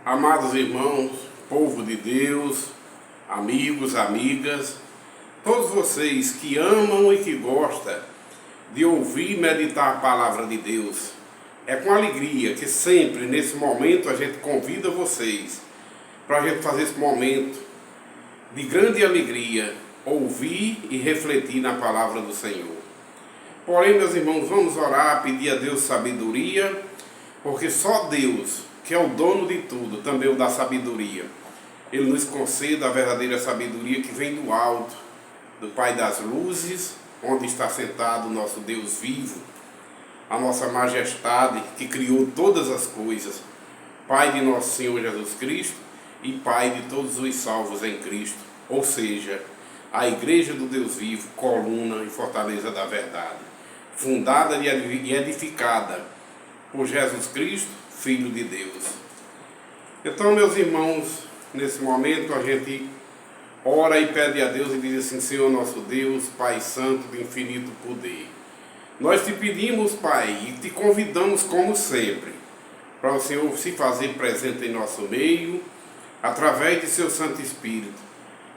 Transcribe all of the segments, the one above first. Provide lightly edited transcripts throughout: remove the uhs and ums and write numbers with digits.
Amados irmãos, povo de Deus, amigos, amigas, todos vocês que amam e que gostam de ouvir e meditar a palavra de Deus, é com alegria que sempre nesse momento a gente convida vocês para a gente fazer esse momento de grande alegria, ouvir e refletir na palavra do Senhor. Porém, meus irmãos, vamos orar, pedir a Deus sabedoria, porque só Deus, que é o dono de tudo, também o da sabedoria, Ele nos conceda a verdadeira sabedoria que vem do alto, do Pai das luzes, onde está sentado o nosso Deus vivo, a nossa majestade que criou todas as coisas, Pai de nosso Senhor Jesus Cristo e Pai de todos os salvos em Cristo, ou seja, a Igreja do Deus vivo, coluna e fortaleza da verdade, fundada e edificada por Jesus Cristo, Filho de Deus. Então, meus irmãos, nesse momento a gente ora e pede a Deus e diz assim: Senhor nosso Deus, Pai Santo de infinito poder, nós te pedimos, Pai, e te convidamos como sempre, para o Senhor se fazer presente em nosso meio, através de seu Santo Espírito,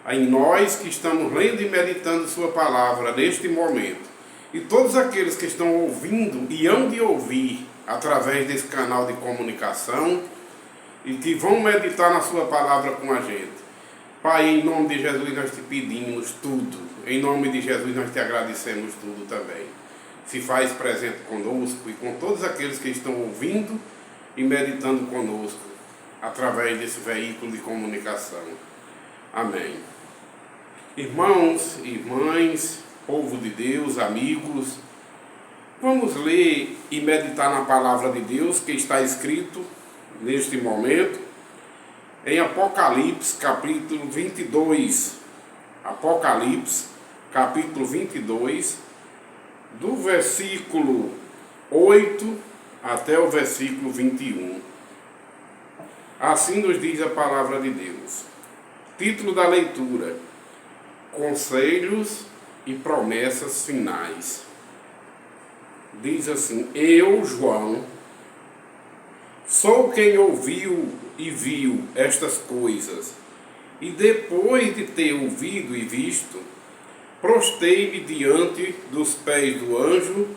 em nós que estamos lendo e meditando sua palavra neste momento, e todos aqueles que estão ouvindo e hão de ouvir através desse canal de comunicação e que vão meditar na sua palavra com a gente. Pai, em nome de Jesus nós te pedimos tudo, em nome de Jesus nós te agradecemos tudo também. Se faz presente conosco e com todos aqueles que estão ouvindo e meditando conosco através desse veículo de comunicação. Amém. Irmãos, irmãs, povo de Deus, amigos, vamos ler e meditar na palavra de Deus que está escrito neste momento em Apocalipse capítulo 22. Apocalipse capítulo 22, do versículo 8 até o versículo 21. Assim nos diz a palavra de Deus. Título da leitura: Conselhos e promessas finais. Diz assim: Eu, João, sou quem ouviu e viu estas coisas, e depois de ter ouvido e visto, prostei-me diante dos pés do anjo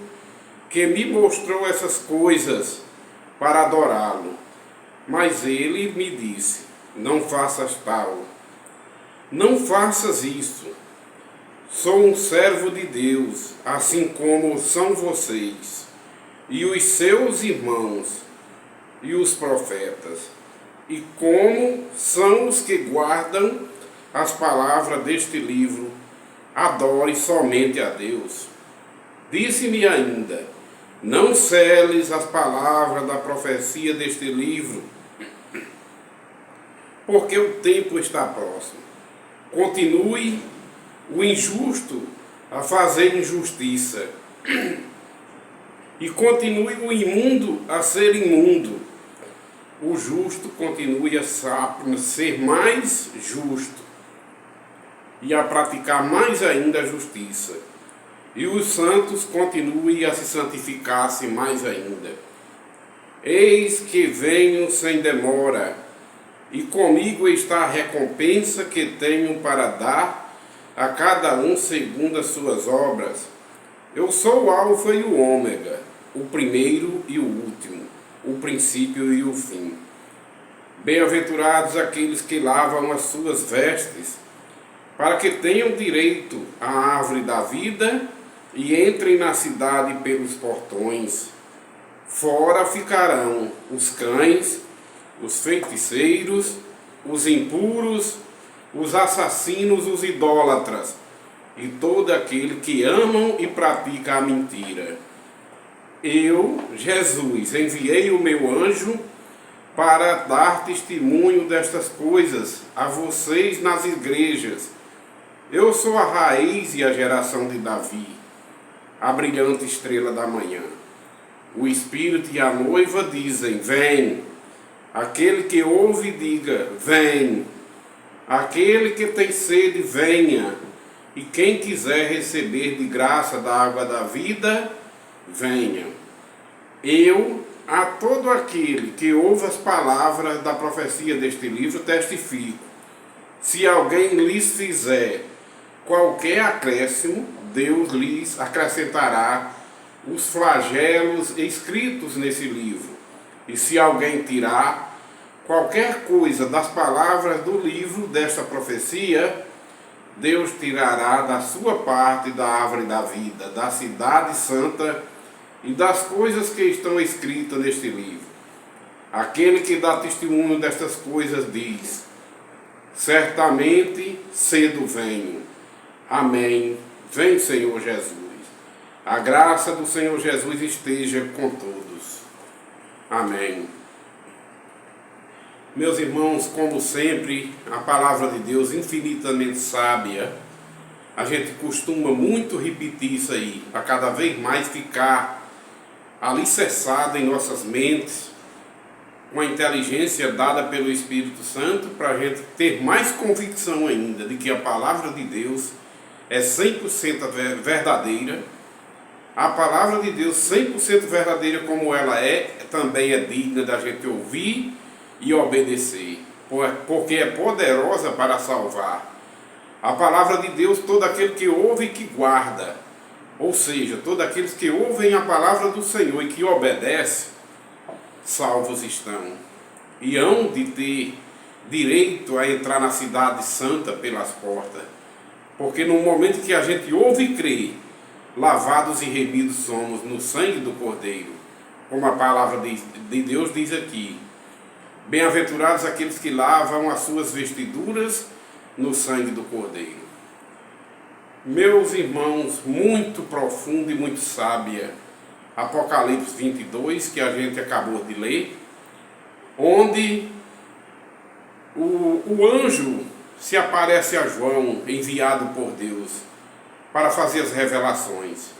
que me mostrou essas coisas para adorá-lo. Mas ele me disse: Não faças tal, não faças isso. Sou um servo de Deus, assim como são vocês, e os seus irmãos, e os profetas, e como são os que guardam as palavras deste livro. Adore somente a Deus. Disse-me ainda: Não seles as palavras da profecia deste livro, porque o tempo está próximo. Continue o injusto a fazer injustiça, e continue o imundo a ser imundo. O justo continue a ser mais justo e a praticar mais ainda a justiça. E os santos continuem a se santificar-se mais ainda. Eis que venho sem demora, e comigo está a recompensa que tenho para dar a cada um segundo as suas obras. Eu sou o Alfa e o Ômega, o primeiro e o último, o princípio e o fim. Bem-aventurados aqueles que lavam as suas vestes, para que tenham direito à árvore da vida e entrem na cidade pelos portões. Fora ficarão os cães, os feiticeiros, os impuros, os assassinos, os idólatras, e todo aquele que amam e pratica a mentira. Eu, Jesus, enviei o meu anjo para dar testemunho destas coisas a vocês nas igrejas. Eu sou a raiz e a geração de Davi, a brilhante estrela da manhã. O Espírito e a noiva dizem: Vem. Aquele que ouve, diga: Vem. Aquele que tem sede, venha. E quem quiser receber de graça da água da vida, venha. Eu a todo aquele que ouve as palavras da profecia deste livro, testifico: se alguém lhes fizer qualquer acréscimo, Deus lhes acrescentará os flagelos escritos nesse livro. E se alguém tirar qualquer coisa das palavras do livro desta profecia, Deus tirará da sua parte da árvore da vida, da cidade santa e das coisas que estão escritas neste livro. Aquele que dá testemunho destas coisas diz: certamente cedo venho. Amém. Vem, Senhor Jesus. A graça do Senhor Jesus esteja com todos. Amém. Meus irmãos, como sempre, a palavra de Deus infinitamente sábia. A gente costuma muito repetir isso aí, para cada vez mais ficar alicerçado em nossas mentes, com a inteligência dada pelo Espírito Santo, para a gente ter mais convicção ainda de que a palavra de Deus é 100% verdadeira. A palavra de Deus 100% verdadeira como ela é, também é digna da gente ouvir e obedecer, porque é poderosa para salvar. A palavra de Deus, todo aquele que ouve e que guarda, ou seja, todos aqueles que ouvem a palavra do Senhor e que obedecem, salvos estão, e hão de ter direito a entrar na cidade santa pelas portas, porque no momento que a gente ouve e crê, lavados e remidos somos no sangue do Cordeiro, como a palavra de Deus diz aqui: bem-aventurados aqueles que lavam as suas vestiduras no sangue do Cordeiro. Meus irmãos, muito profundo e muito sábia, Apocalipse 22, que a gente acabou de ler, onde o anjo se aparece a João, enviado por Deus, para fazer as revelações.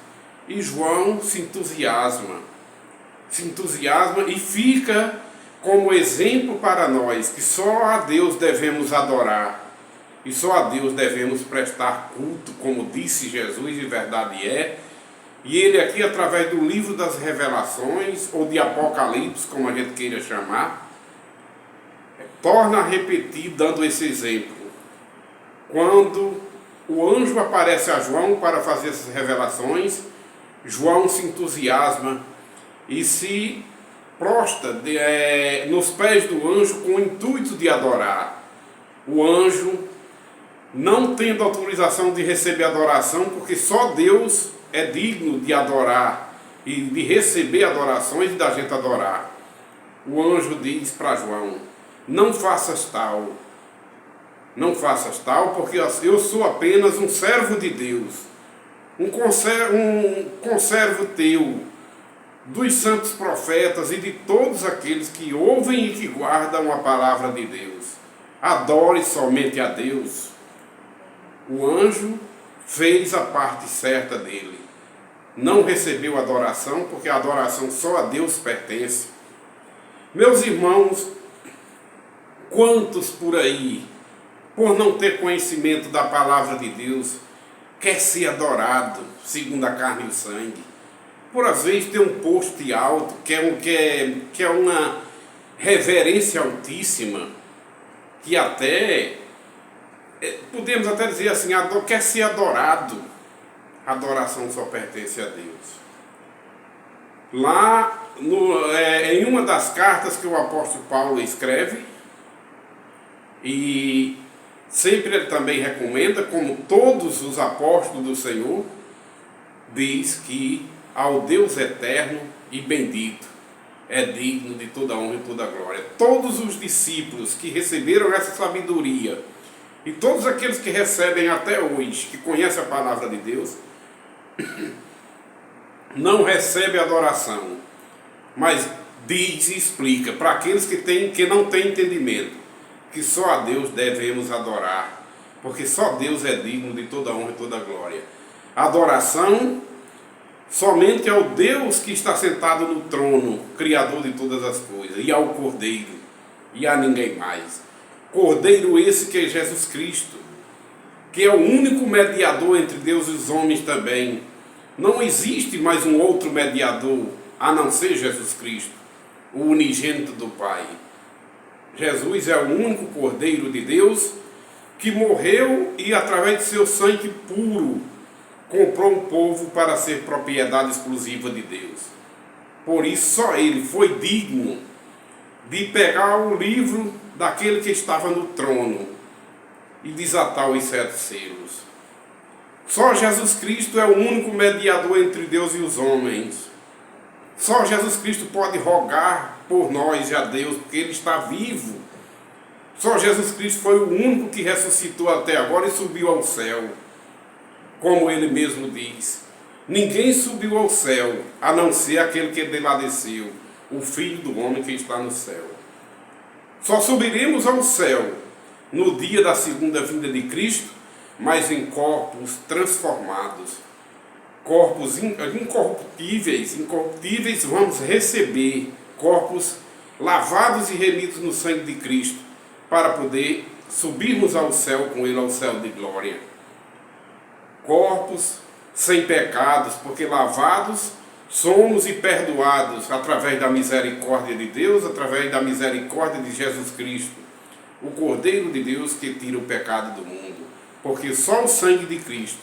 E João se entusiasma e fica como exemplo para nós, que só a Deus devemos adorar, e só a Deus devemos prestar culto, como disse Jesus, e verdade é. E ele aqui, através do livro das revelações, ou de Apocalipse, como a gente queira chamar, torna a repetir, dando esse exemplo. Quando o anjo aparece a João para fazer essas revelações, João se entusiasma e se prostra nos pés do anjo com o intuito de adorar. O anjo, não tendo autorização de receber adoração, porque só Deus é digno de adorar e de receber adorações e da gente adorar. O anjo diz para João: não faças tal, porque eu sou apenas um servo de Deus, um conservo teu, dos santos profetas e de todos aqueles que ouvem e que guardam a palavra de Deus. Adore somente a Deus. O anjo fez a parte certa dele. Não recebeu adoração, porque a adoração só a Deus pertence. Meus irmãos, quantos por aí, por não ter conhecimento da palavra de Deus, quer ser adorado segundo a carne e o sangue? Por às vezes ter um poste alto, que é uma reverência altíssima, que até, podemos até dizer assim, quer ser adorado. A adoração só pertence a Deus. Lá, em uma das cartas que o apóstolo Paulo escreve, e sempre ele também recomenda, como todos os apóstolos do Senhor, diz que ao Deus eterno e bendito é digno de toda honra e toda glória. Todos os discípulos que receberam essa sabedoria, e todos aqueles que recebem até hoje, que conhecem a palavra de Deus, não recebem adoração, mas diz e explica para aqueles que não têm entendimento, que só a Deus devemos adorar, porque só Deus é digno de toda honra e toda glória. A adoração somente ao Deus que está sentado no trono, Criador de todas as coisas, e ao Cordeiro, e a ninguém mais. Cordeiro esse que é Jesus Cristo, que é o único mediador entre Deus e os homens também. Não existe mais um outro mediador, a não ser Jesus Cristo. o unigênito do Pai. Jesus é o único Cordeiro de Deus que morreu e, através de seu sangue puro, comprou um povo para ser propriedade exclusiva de Deus. Por isso, só Ele foi digno de pegar o livro daquele que estava no trono e desatar os 7 selos. Só Jesus Cristo é o único mediador entre Deus e os homens. Só Jesus Cristo pode rogar por nós e a Deus, porque Ele está vivo. Só Jesus Cristo foi o único que ressuscitou até agora e subiu ao céu. Como Ele mesmo diz, ninguém subiu ao céu, a não ser aquele que de lá desceu, o Filho do homem que está no céu. Só subiremos ao céu no dia da segunda vinda de Cristo, mas em corpos transformados. Corpos incorruptíveis vamos receber, corpos lavados e remidos no sangue de Cristo, para poder subirmos ao céu com Ele, ao céu de glória. Corpos sem pecados, porque lavados somos e perdoados através da misericórdia de Deus, através da misericórdia de Jesus Cristo, o Cordeiro de Deus que tira o pecado do mundo, porque só o sangue de Cristo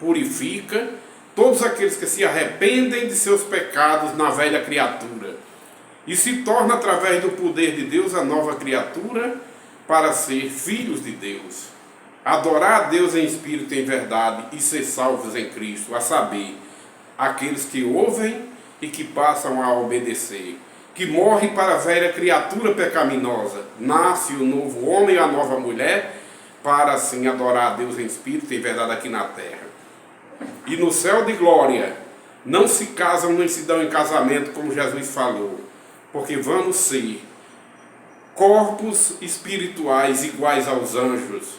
purifica todos aqueles que se arrependem de seus pecados na velha criatura e se torna, através do poder de Deus, a nova criatura para ser filhos de Deus, adorar a Deus em espírito e em verdade e ser salvos em Cristo, a saber, aqueles que ouvem e que passam a obedecer, que morrem para a velha criatura pecaminosa, nasce o novo homem e a nova mulher, para assim adorar a Deus em espírito e em verdade aqui na terra. E no céu de glória não se casam nem se dão em casamento, como Jesus falou, porque vamos ser corpos espirituais iguais aos anjos,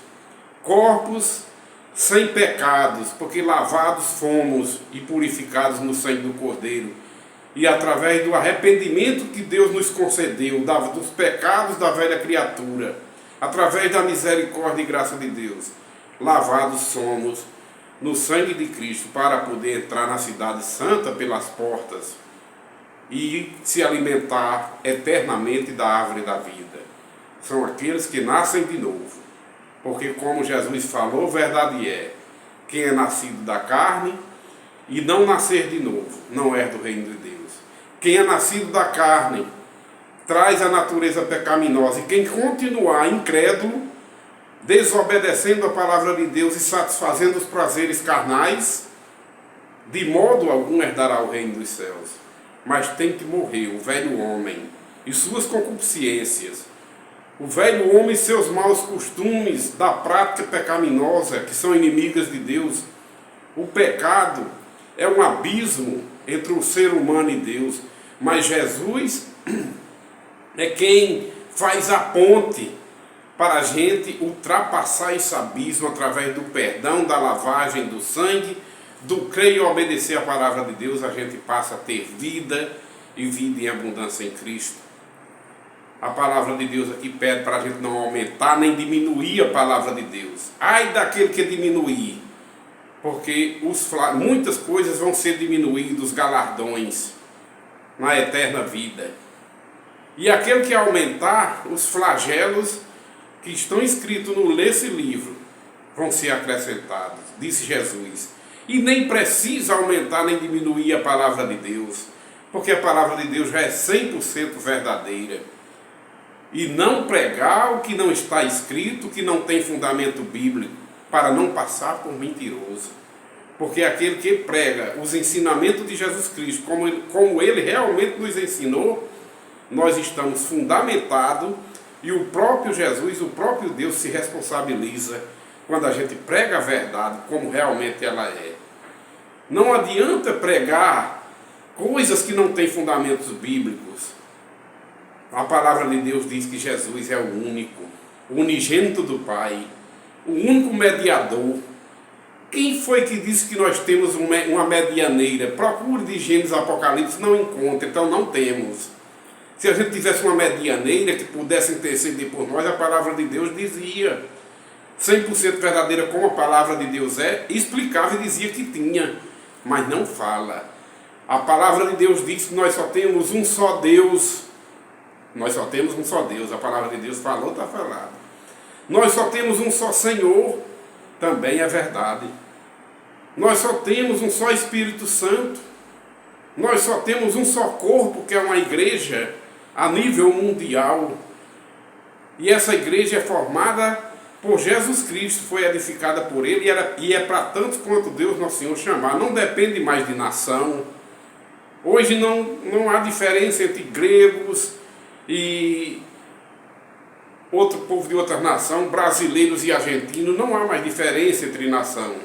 corpos sem pecados, porque lavados fomos e purificados no sangue do Cordeiro, e através do arrependimento que Deus nos concedeu, dos pecados da velha criatura, através da misericórdia e graça de Deus, lavados somos no sangue de Cristo, para poder entrar na cidade santa pelas portas e se alimentar eternamente da árvore da vida. São aqueles que nascem de novo, porque como Jesus falou, verdade é, quem é nascido da carne e não nascer de novo, não é do reino de Deus. Quem é nascido da carne traz a natureza pecaminosa, e quem continuar incrédulo, desobedecendo a palavra de Deus e satisfazendo os prazeres carnais, de modo algum herdará o reino dos céus. Mas tem que morrer o velho homem e suas concupiscências, o velho homem e seus maus costumes da prática pecaminosa, que são inimigas de Deus. O pecado é um abismo entre o ser humano e Deus, mas Jesus é quem faz a ponte para a gente ultrapassar esse abismo através do perdão, da lavagem do sangue, do crer e obedecer a palavra de Deus. A gente passa a ter vida e vida em abundância em Cristo. A palavra de Deus aqui pede para a gente não aumentar nem diminuir a palavra de Deus. Ai daquele que diminuir, porque muitas coisas vão ser diminuídas, os galardões na eterna vida. E aquele que aumentar, os flagelos que estão escritos nesse livro vão ser acrescentados, disse Jesus. E nem precisa aumentar nem diminuir a palavra de Deus, porque a palavra de Deus já é 100% verdadeira. E não pregar o que não está escrito, que não tem fundamento bíblico, para não passar por mentiroso. Porque aquele que prega os ensinamentos de Jesus Cristo, como ele realmente nos ensinou, nós estamos fundamentados, e o próprio Jesus, o próprio Deus se responsabiliza quando a gente prega a verdade como realmente ela é. Não adianta pregar coisas que não têm fundamentos bíblicos. A palavra de Deus diz que Jesus é o único, o unigênito do Pai, o único mediador. Quem foi que disse que nós temos uma medianeira? Procure de Gênesis Apocalipse, não encontra, então não temos. Se a gente tivesse uma medianeira que pudesse interceder por nós, a palavra de Deus dizia, 100% verdadeira como a palavra de Deus é, explicava e dizia que tinha, mas não fala. A palavra de Deus diz que nós só temos um só Deus Nós só temos um só Deus, a palavra de Deus falou, está falado. Nós só temos um só Senhor, também é verdade. Nós só temos um só Espírito Santo. Nós só temos um só corpo, que é uma igreja a nível mundial. E essa igreja é formada por Jesus Cristo, foi edificada por Ele e é para tantos quanto Deus Nosso Senhor chamar. Não depende mais de nação. Hoje não há diferença entre gregos e outro povo de outra nação, brasileiros e argentinos. Não há mais diferença entre nação.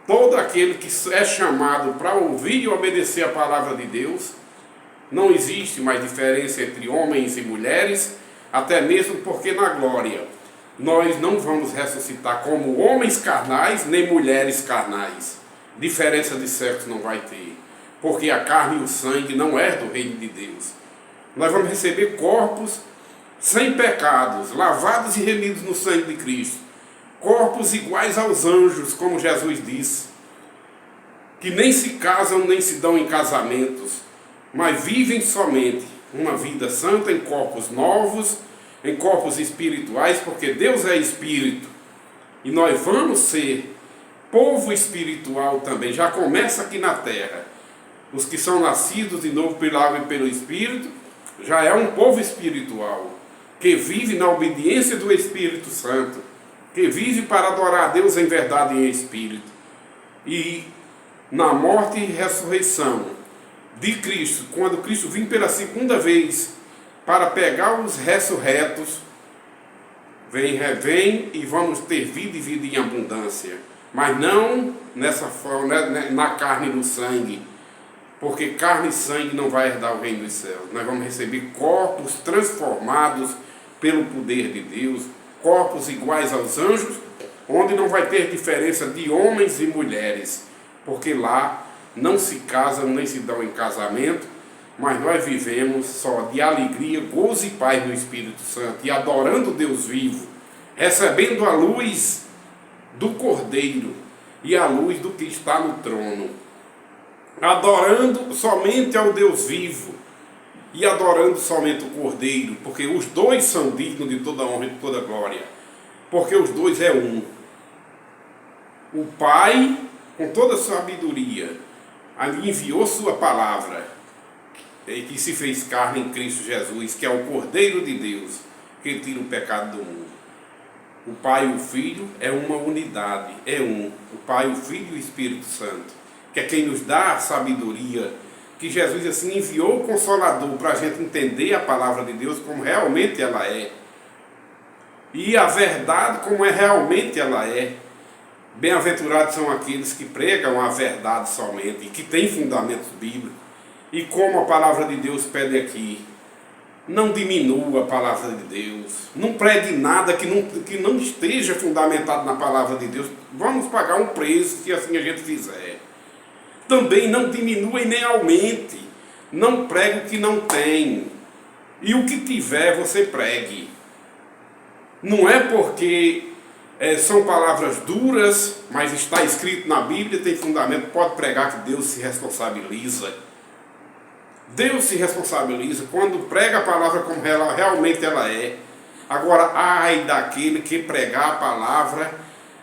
Todo aquele que é chamado para ouvir e obedecer a palavra de Deus, não existe mais diferença entre homens e mulheres, até mesmo porque na glória nós não vamos ressuscitar como homens carnais nem mulheres carnais. Diferença de sexo não vai ter, porque a carne e o sangue não é do reino de Deus. Nós vamos receber corpos sem pecados, lavados e remidos no sangue de Cristo. Corpos iguais aos anjos, como Jesus disse, que nem se casam nem se dão em casamentos, mas vivem somente uma vida santa em corpos novos, em corpos espirituais, porque Deus é espírito. E nós vamos ser povo espiritual também. Já começa aqui na terra. Os que são nascidos de novo pela água e pelo Espírito, já é um povo espiritual, que vive na obediência do Espírito Santo, que vive para adorar a Deus em verdade e em espírito. E na morte e ressurreição de Cristo, quando Cristo vir pela segunda vez para pegar os ressurretos, vem e vamos ter vida e vida em abundância, mas não nessa forma, na carne e no sangue, porque carne e sangue não vai herdar o reino dos céus. Nós vamos receber corpos transformados pelo poder de Deus, corpos iguais aos anjos, onde não vai ter diferença de homens e mulheres, porque lá não se casam nem se dão em casamento, mas nós vivemos só de alegria, gozo e paz no Espírito Santo, e adorando Deus vivo, recebendo a luz do Cordeiro e a luz do que está no trono, adorando somente ao Deus vivo e adorando somente o Cordeiro, porque os dois são dignos de toda honra e de toda glória, porque os dois é um. O Pai, com toda a sabedoria, ali enviou sua palavra, e que se fez carne em Cristo Jesus, que é o Cordeiro de Deus, que tira o pecado do mundo. O Pai e o Filho é uma unidade, é um. O Pai, o Filho e o Espírito Santo, que é quem nos dá a sabedoria, que Jesus assim enviou o Consolador para a gente entender a palavra de Deus como realmente ela é, e a verdade como é realmente ela é. Bem-aventurados são aqueles que pregam a verdade somente e que têm fundamentos bíblicos. E como a palavra de Deus pede aqui, não diminua a palavra de Deus, não pregue nada que não esteja fundamentado na palavra de Deus. Vamos pagar um preço se assim a gente fizer. Também não diminua e nem aumente, não pregue o que não tem, e o que tiver você pregue. Não é porque são palavras duras, mas está escrito na Bíblia, tem fundamento, pode pregar que Deus se responsabiliza. Deus se responsabiliza quando prega a palavra como realmente ela é. Agora, ai daquele que pregar a palavra,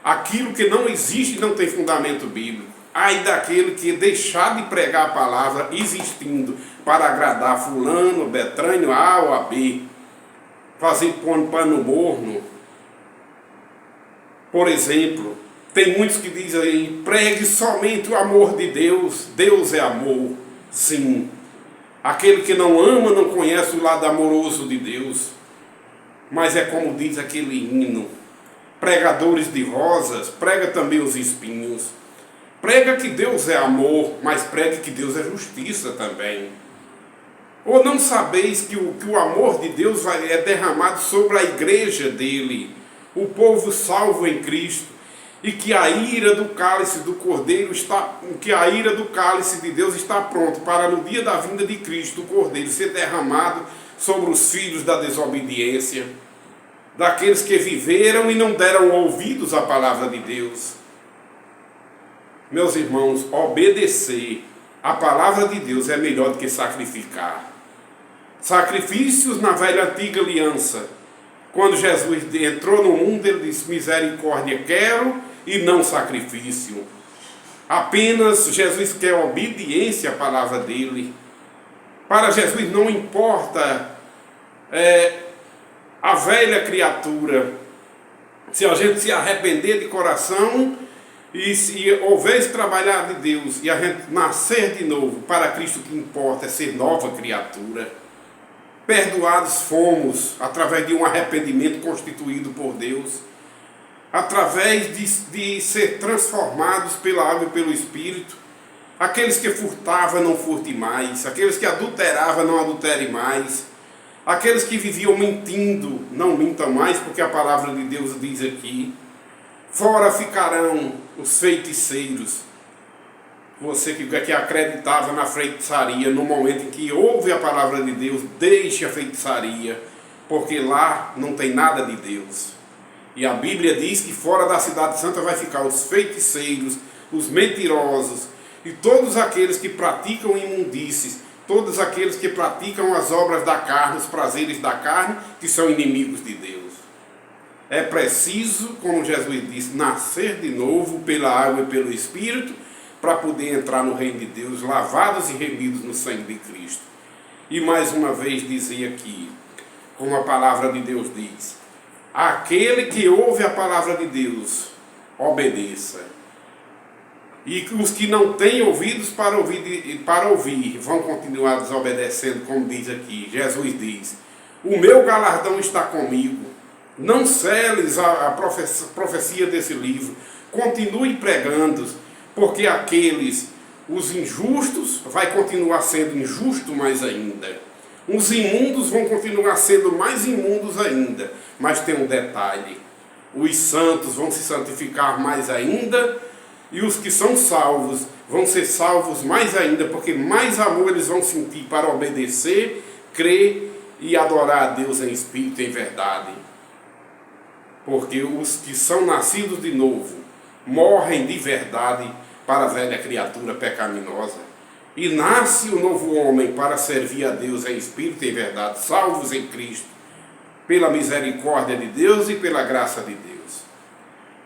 aquilo que não existe e não tem fundamento bíblico. Ai daquele que deixar de pregar a palavra existindo para agradar fulano, Betrânio, A ou a B, fazer pano morno. Por exemplo, tem muitos que dizem, pregue somente o amor de Deus. Deus é amor, sim. Aquele que não ama não conhece o lado amoroso de Deus. Mas é como diz aquele hino, pregadores de rosas, prega também os espinhos. Prega que Deus é amor, mas pregue que Deus é justiça também. Ou não sabeis que o amor de Deus é derramado sobre a igreja dele, o povo salvo em Cristo, e que a ira do cálice do Cordeiro que a ira do cálice de Deus está pronto para no dia da vinda de Cristo, o Cordeiro, ser derramado sobre os filhos da desobediência, daqueles que viveram e não deram ouvidos à palavra de Deus. Meus irmãos, obedecer a palavra de Deus é melhor do que sacrificar. Sacrifícios na velha antiga aliança. Quando Jesus entrou no mundo, ele disse: misericórdia quero e não sacrifício. Apenas Jesus quer obediência à palavra dele. Para Jesus não importa a velha criatura. Se a gente se arrepender de coração e se houver esse trabalhar de Deus e a gente nascer de novo, para Cristo o que importa é ser nova criatura. Perdoados fomos através de um arrependimento constituído por Deus, através de ser transformados pela água e pelo Espírito. Aqueles que furtavam, não furte mais. Aqueles que adulteravam, não adultere mais. Aqueles que viviam mentindo, não mintam mais, porque a palavra de Deus diz aqui: fora ficarão os feiticeiros. Você que acreditava na feitiçaria, no momento em que ouve a palavra de Deus, deixe a feitiçaria, porque lá não tem nada de Deus. E a Bíblia diz que fora da cidade santa vai ficar os feiticeiros, os mentirosos e todos aqueles que praticam imundícies, todos aqueles que praticam as obras da carne, os prazeres da carne, que são inimigos de Deus. É preciso, como Jesus disse, nascer de novo pela água e pelo Espírito, para poder entrar no reino de Deus, lavados e remidos no sangue de Cristo. E mais uma vez dizer aqui, como a palavra de Deus diz: aquele que ouve a palavra de Deus, obedeça. E os que não têm ouvidos para ouvir vão continuar desobedecendo, como diz aqui. Jesus diz: o meu galardão está comigo. Não seles a profecia desse livro. Continue pregando, porque aqueles, os injustos, vai continuar sendo injusto mais ainda. Os imundos vão continuar sendo mais imundos ainda. Mas tem um detalhe: os santos vão se santificar mais ainda, e os que são salvos vão ser salvos mais ainda, porque mais amor eles vão sentir para obedecer, crer e adorar a Deus em espírito e em verdade. Porque os que são nascidos de novo morrem de verdade para a velha criatura pecaminosa, e nasce o novo homem para servir a Deus em espírito e em verdade, salvos em Cristo, pela misericórdia de Deus e pela graça de Deus.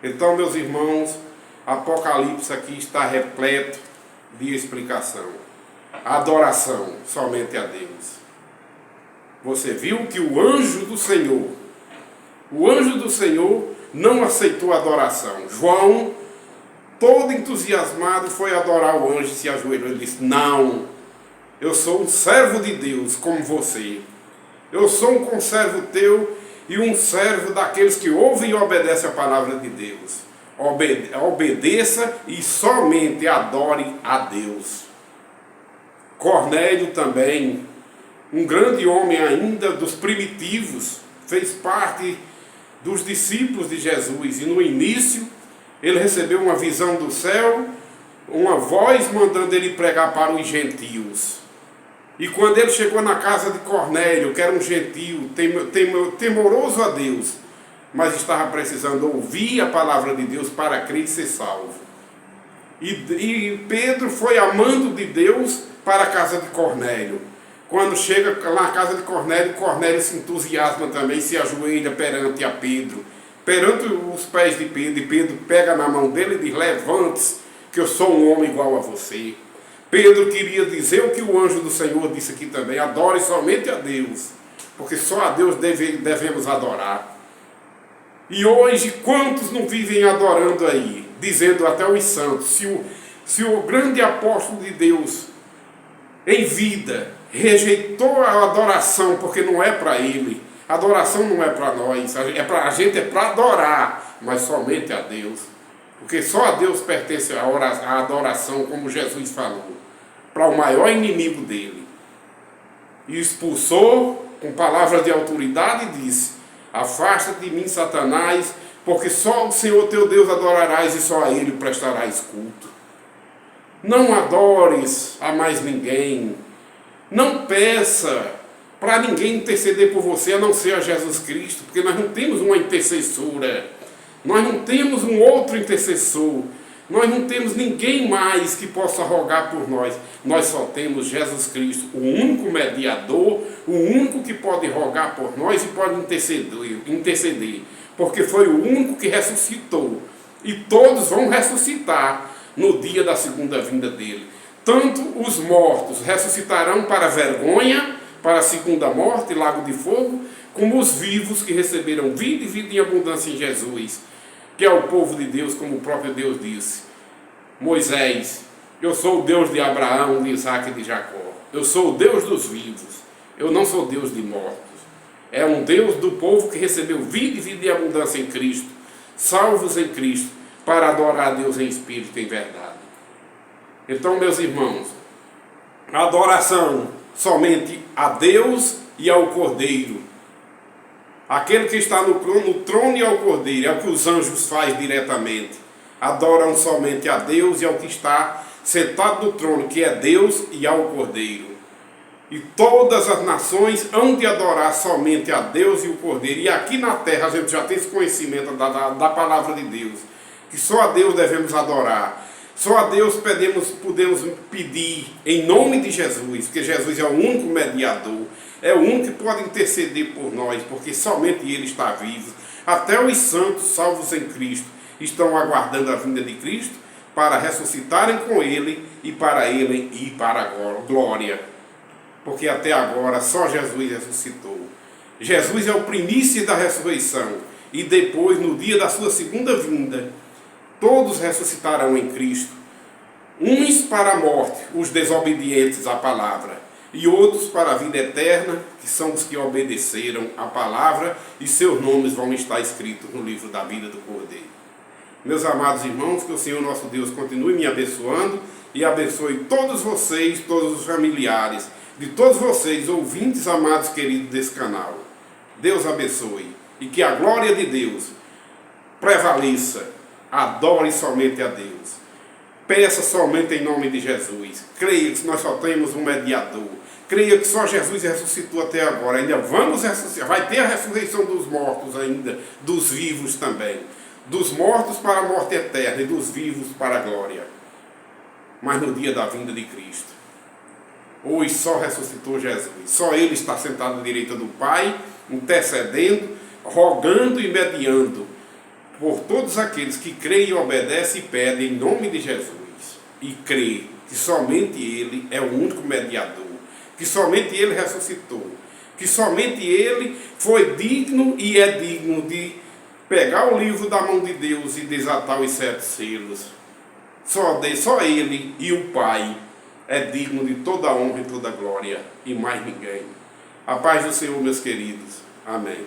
Então, meus irmãos, Apocalipse aqui está repleto de explicação. Adoração somente a Deus. Você viu que o anjo do Senhor não aceitou a adoração. João, todo entusiasmado, foi adorar o anjo e se ajoelhou. Ele disse: não, eu sou um servo de Deus como você. Eu sou um conservo teu e um servo daqueles que ouvem e obedecem a palavra de Deus. Obedeça e somente adore a Deus. Cornélio também, um grande homem ainda dos primitivos, fez parte dos discípulos de Jesus, e no início ele recebeu uma visão do céu, uma voz mandando ele pregar para os gentios. E quando ele chegou na casa de Cornélio, que era um gentio, temoroso a Deus, mas estava precisando ouvir a palavra de Deus para crer e ser salvo. E Pedro foi amando de Deus para a casa de Cornélio. Quando chega na casa de Cornélio, Cornélio se entusiasma também, se ajoelha perante a Pedro, perante os pés de Pedro, e Pedro pega na mão dele e diz: levante-se, que eu sou um homem igual a você. Pedro queria dizer o que o anjo do Senhor disse aqui também: adore somente a Deus, porque só a Deus devemos adorar. E hoje, quantos não vivem adorando aí, dizendo até os santos, se o grande apóstolo de Deus, em vida, rejeitou a adoração, porque não é para ele, a adoração não é para nós, a gente é para adorar, mas somente a Deus, porque só a Deus pertence a adoração, como Jesus falou, para o maior inimigo dele. E expulsou com palavras de autoridade e disse: afasta-te de mim, Satanás, porque só o Senhor teu Deus adorarás e só a Ele prestarás culto. Não adores a mais ninguém. Não peça para ninguém interceder por você, a não ser a Jesus Cristo, porque nós não temos uma intercessora. Nós não temos um outro intercessor. Nós não temos ninguém mais que possa rogar por nós. Nós só temos Jesus Cristo, o único mediador, o único que pode rogar por nós e pode interceder. Porque foi o único que ressuscitou. E todos vão ressuscitar no dia da segunda vinda dele. Tanto os mortos ressuscitarão para a vergonha, para a segunda morte, lago de fogo, como os vivos que receberam vida e vida em abundância em Jesus, que é o povo de Deus, como o próprio Deus disse. Moisés, eu sou o Deus de Abraão, de Isaac e de Jacó. Eu sou o Deus dos vivos. Eu não sou Deus de mortos. É um Deus do povo que recebeu vida e vida em abundância em Cristo, salvos em Cristo, para adorar a Deus em espírito e em verdade. Então, meus irmãos, a adoração somente a Deus e ao Cordeiro. Aquele que está no trono e ao Cordeiro, é o que os anjos fazem diretamente. Adoram somente a Deus e ao que está sentado no trono, que é Deus, e ao Cordeiro. E todas as nações hão de adorar somente a Deus e o Cordeiro. E aqui na terra a gente já tem esse conhecimento da palavra de Deus, que só a Deus devemos adorar. Só a Deus podemos pedir em nome de Jesus, porque Jesus é o único mediador, é o único que pode interceder por nós, porque somente Ele está vivo. Até os santos salvos em Cristo estão aguardando a vinda de Cristo para ressuscitarem com Ele e para Ele e para a glória. Porque até agora só Jesus ressuscitou. Jesus é o primício da ressurreição. E depois, no dia da sua segunda vinda, todos ressuscitarão em Cristo. Uns para a morte, os desobedientes à palavra. E outros para a vida eterna, que são os que obedeceram à palavra. E seus nomes vão estar escritos no livro da vida do Cordeiro. Meus amados irmãos, que o Senhor nosso Deus continue me abençoando. E abençoe todos vocês, todos os familiares, de todos vocês, ouvintes amados queridos desse canal. Deus abençoe. E que a glória de Deus prevaleça. Adore somente a Deus. Peça somente em nome de Jesus. Creia que nós só temos um mediador. Creia que só Jesus ressuscitou até agora. Ainda vamos ressuscitar. Vai ter a ressurreição dos mortos ainda. Dos vivos também. Dos mortos para a morte eterna e dos vivos para a glória. Mas no dia da vinda de Cristo. Hoje só ressuscitou Jesus. Só Ele está sentado à direita do Pai, intercedendo, rogando e mediando por todos aqueles que creem, obedecem e pedem em nome de Jesus. E crê que somente Ele é o único mediador, que somente Ele ressuscitou, que somente Ele foi digno e é digno de pegar o livro da mão de Deus e desatar os 7 selos. Só Ele e o Pai é digno de toda a honra e toda a glória, e mais ninguém. A paz do Senhor, meus queridos. Amém.